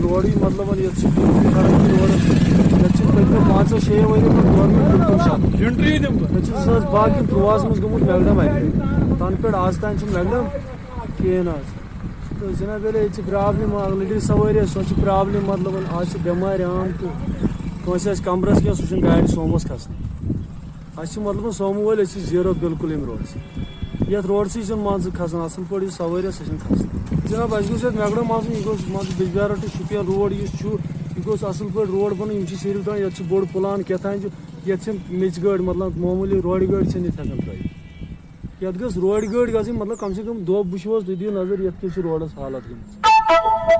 Road मतलब ये पकड़ो 5-6 वरी गवर्नमेंट बिल्कुल शात बाकी त्रुवास मज गुमुत मैगडम तन पे आज तान मैगडम कहें तो जनाब ये प्रॉब्लम ऑलरेडी सवारी सो प्रॉब्लम मतलब आज बेमार आम तो कंस कमरस क्या सह गाड़ी सोमोस खसन अस मतलब सोमो वाल जीरो बिल्कुल रोड से ये रोड से मान खसान असल पे सवारी सह खसान जनाब अस मैगडम यह बिजबिहारा टू शुपियन रोड यह गोस असल पे रोड बन सिर्फ तक ये बोड़ पुलान कथान ये मेच गाड़ी मतलब मामूली रोड गाड़ी हकान त्रित ये गस रोड गाड़ी गई मतलब कम से कम दो बुशोस तुम दिव नजर ये रोडस हालत गई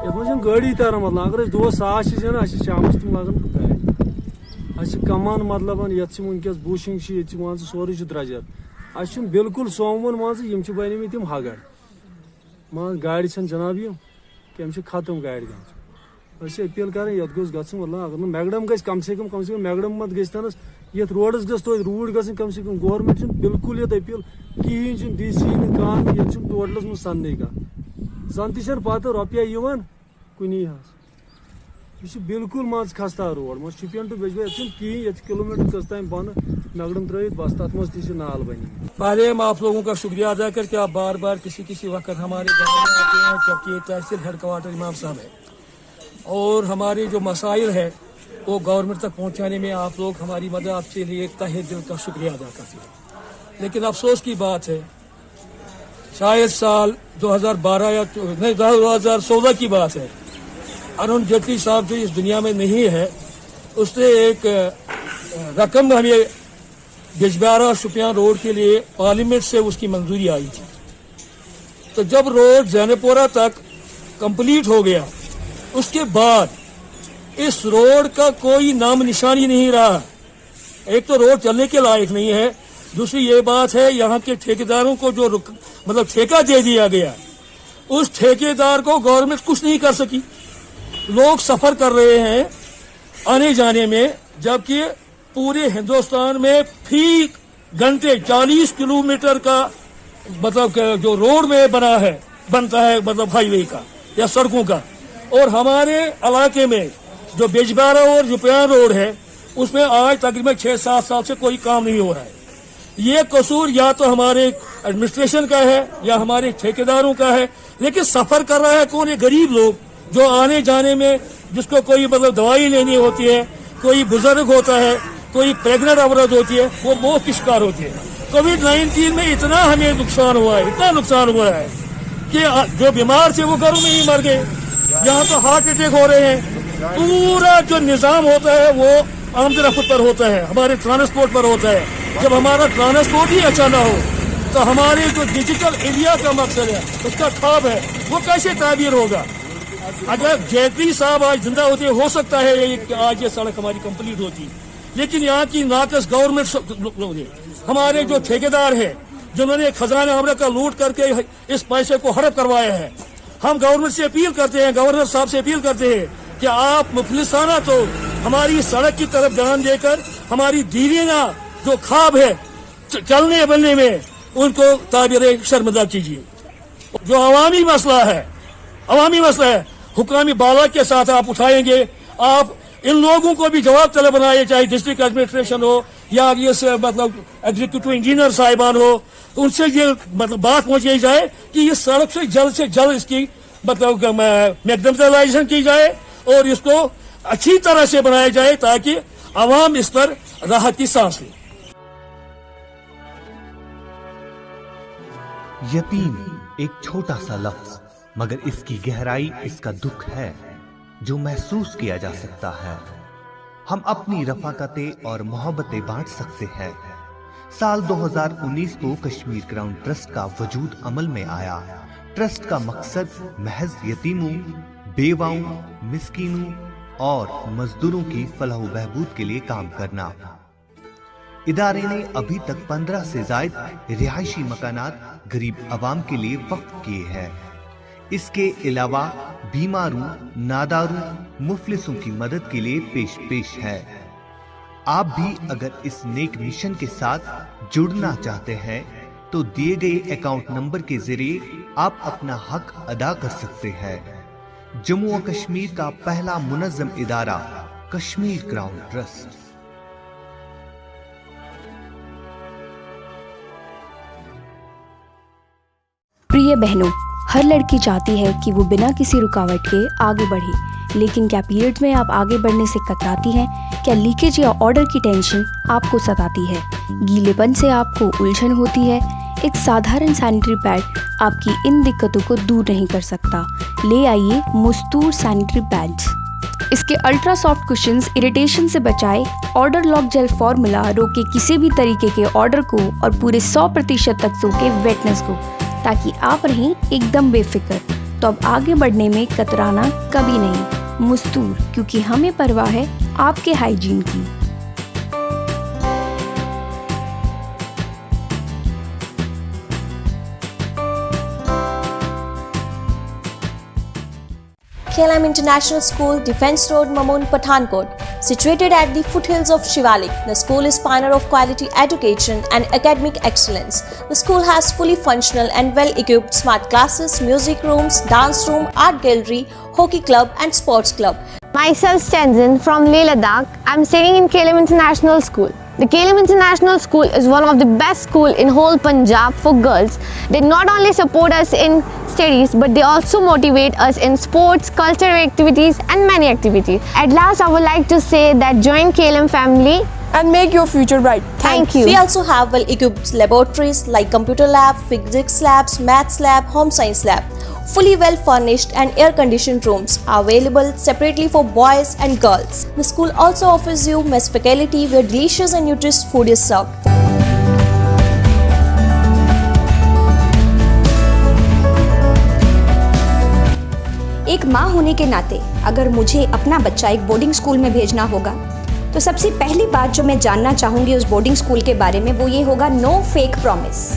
ये गाड़ी तरह मतलब अगर दो 100 जाना शाम तुम लगन गाड़ी कमान मतलब ये वनकस बुशिंग मान सोरे द्रजर अस बिल्कुल सोमवन मान बने तम हगड़ मान गाड़ी जनाब ये कम खत्म गाड़ी गई अपील करें ये गोस मतलब अगर मैगडम गई कम से कम मैगडम मत गन ये रोडस गस तो रूट गई कम से कम गवर्नमेंट बिल्कुल ये अपील कहें डी सी कह ये टोटलस मज सन जन तन पत रुपया कुन यह बिल्कुल मज खस्ता रोड मत शुपियन टू बिजबिहार कहें ये किलोमीटर कस तान बन मैगडम त्रत बस तथ मज नाल बनी। पहले हम आप लोगों का शुक्रिया अदा करके आप बार बार किसी वक्त हमारे घर में आते हैं जबकि ये तहसील हेडक्वार्टर इमाम साहब है और हमारे जो मसाइल है वो गवर्नमेंट तक पहुंचाने में आप लोग हमारी मदद आपके लिए तहे दिल का शुक्रिया अदा करते हैं। लेकिन अफसोस की बात है शायद साल 2012 या नहीं 2016 की बात है, अरुण जेटली साहब जो इस दुनिया में नहीं है उसने एक रकम हमें बिजबिहारा शुपियान रोड के लिए पार्लियामेंट से उसकी मंजूरी आई थी। तो जब रोड जैनपुरा तक कंप्लीट हो गया उसके बाद इस रोड का कोई नाम निशानी नहीं रहा। एक तो रोड चलने के लायक नहीं है, दूसरी ये बात है यहाँ के ठेकेदारों को जो मतलब ठेका दे दिया गया उस ठेकेदार को गवर्नमेंट कुछ नहीं कर सकी। लोग सफर कर रहे हैं आने जाने में, जबकि पूरे हिंदुस्तान में फी घंटे 40 किलोमीटर का मतलब जो रोड में बनता है मतलब हाईवे का या सड़कों का, और हमारे इलाके में जो बिजबिहारा और शुपियान रोड है उसमें आज तकरीबन 6-7 साल से कोई काम नहीं हो रहा है। ये कसूर या तो हमारे एडमिनिस्ट्रेशन का है या हमारे ठेकेदारों का है, लेकिन सफर कर रहा है कौन? ये गरीब लोग जो आने जाने में, जिसको कोई मतलब दवाई लेनी होती है, कोई बुजुर्ग होता है, कोई प्रेग्नेंट औरत होती है, वो मौत की शिकार होती है। कोविड-19 में इतना हमें नुकसान हुआ है, इतना नुकसान हुआ है कि जो बीमार थे वो घरों में ही मर गए। यहाँ तो हार्ट अटैक हो रहे हैं। पूरा जो निजाम होता है वो आमद रफ्त पर होता है, हमारे ट्रांसपोर्ट पर होता है। जब हमारा ट्रांसपोर्ट ही अच्छा ना हो तो हमारे जो डिजिटल इंडिया का मकसद है, उसका ख्वाब है, वो कैसे ताबीर होगा? अगर जेटली साहब आज जिंदा होते हो सकता है कि आज ये सड़क हमारी कंप्लीट होती, लेकिन यहाँ की नाकस गवर्नमेंट, हमारे जो ठेकेदार है जिन्होंने खजाना हमरा का लूट करके इस पैसे को हड़प करवाया है। हम गवर्नमेंट से अपील करते हैं, गवर्नर साहब से अपील करते हैं कि आप मुफलिसाना तो हमारी सड़क की तरफ ध्यान देकर हमारी दीवाना जो ख्वाब है चलने बनने में उनको ताबीर शर्मदा कीजिए। जो अवामी मसला है हुकामी बाला के साथ आप उठाएंगे। आप इन लोगों को भी जवाब तलब बनाए, चाहे डिस्ट्रिक्ट एडमिनिस्ट्रेशन हो या ये मतलब एग्जीक्यूटिव इंजीनियर साहिबान हो, उनसे ये मतलब बात पहुंचाई जाए कि ये सड़क से जल्द इसकी मतलब मैग्नेटाइजेशन की जाए और इसको अच्छी तरह से बनाया जाए ताकि आवाम इस पर राहत की सांस ले। यतीम एक छोटा सा लफ्ज, मगर इसकी गहराई इसका दुख है जो महसूस किया जा सकता है। हम अपनी रफाकतें और मोहब्बतें बांट सकते हैं। साल 2019 को कश्मीर ग्राउंड ट्रस्ट का वजूद अमल में आया। ट्रस्ट का मकसद महज यतीमों, बेवाओं, मिस्कीनों और मजदूरों की फलाह बहबूद के लिए काम करना। इदारे ने अभी तक 15 से ज्यादा रिहायशी मकानात गरीब आवाम के लिए वक्फ किए हैं। इसके अलावा बीमारों, नादारों, मुफलिसों की मदद के लिए पेश है। आप भी अगर इस नेक मिशन के साथ जुड़ना चाहते हैं तो दिए गए अकाउंट नंबर के जरिए आप अपना हक अदा कर सकते हैं। जम्मू और कश्मीर का पहला मुनज़्ज़म इदारा कश्मीर क्राउन ट्रस्ट। प्रिय बहनों, हर लड़की चाहती है कि वो बिना किसी रुकावट के आगे बढ़े, लेकिन क्या पीरियड्स में आप आगे बढ़ने से कतराती हैं? क्या लीकेज या ऑर्डर की टेंशन आपको सताती है? गीलेपन से आपको उलझन होती है? एक साधारण सैनिटरी पैड आपकी इन दिक्कतों को दूर नहीं कर सकता। ले आइए मुस्तूर सैनिटरी पैड्स। इसके अल्ट्रा सॉफ्ट कुशंस इरिटेशन से बचाए, ऑर्डर लॉक जेल फॉर्मूला रोके किसी भी तरीके के ऑर्डर को और पूरे 100% तक सोके वेटनेस को, ताकि आप रहें एकदम बेफिक्र। तो अब आगे बढ़ने में कतराना कभी नहीं। मुस्तूर, क्योंकि हमें परवाह है आपके हाइजीन की। KLM International School, Defence Road, Mamoon, Pathankot. Situated at the foothills of Shivalik, the school is pioneer of quality education and academic excellence. The school has fully functional and well-equipped smart classes, music rooms, dance room, art gallery, hockey club and sports club. Myself Stenzen from Leh Ladakh. I'm studying in KLM International School. The KLM International School is one of the best schools in whole Punjab for girls. They not only support us in studies, but they also motivate us in sports, cultural activities and many activities. At last, I would like to say that join KLM family and make your future bright. Thank you. We also have well-equipped laboratories like computer lab, physics labs, maths lab, home science lab. Fully well-furnished and air-conditioned rooms are available separately for boys and girls. The school also offers you mess faculty where delicious and nutritious food is served. एक माँ होने के नाते अगर मुझे अपना बच्चा एक बोर्डिंग स्कूल में भेजना होगा तो सबसे पहली बात जो मैं जानना चाहूँगी उस बोर्डिंग स्कूल के बारे में वो ये होगा no fake promise.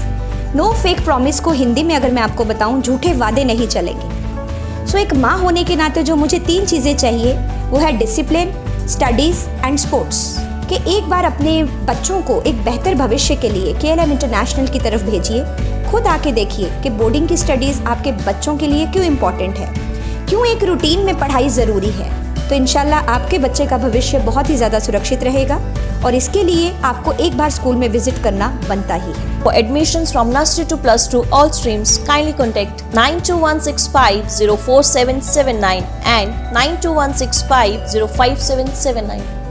No fake promise को हिंदी में अगर मैं आपको बताऊँ, झूठे वादे नहीं चलेंगे। सो एक माँ होने के नाते जो मुझे 3 चीज़ें चाहिए वो है डिसिप्लिन, स्टडीज़ एंड स्पोर्ट्स। कि एक बार अपने बच्चों को एक बेहतर भविष्य के लिए KLM इंटरनेशनल की तरफ भेजिए। खुद आके देखिए कि बोर्डिंग की स्टडीज़ आपके बच्चों के लिए क्यों इम्पॉर्टेंट है, क्यों एक रूटीन में पढ़ाई ज़रूरी है। तो इंशाल्लाह आपके बच्चे का भविष्य बहुत ही ज़्यादा सुरक्षित रहेगा और इसके लिए आपको एक बार स्कूल में विजिट करना बनता ही है। For admissions from nursery to +2 all streams, kindly contact 92165 04779 and 92165 05779.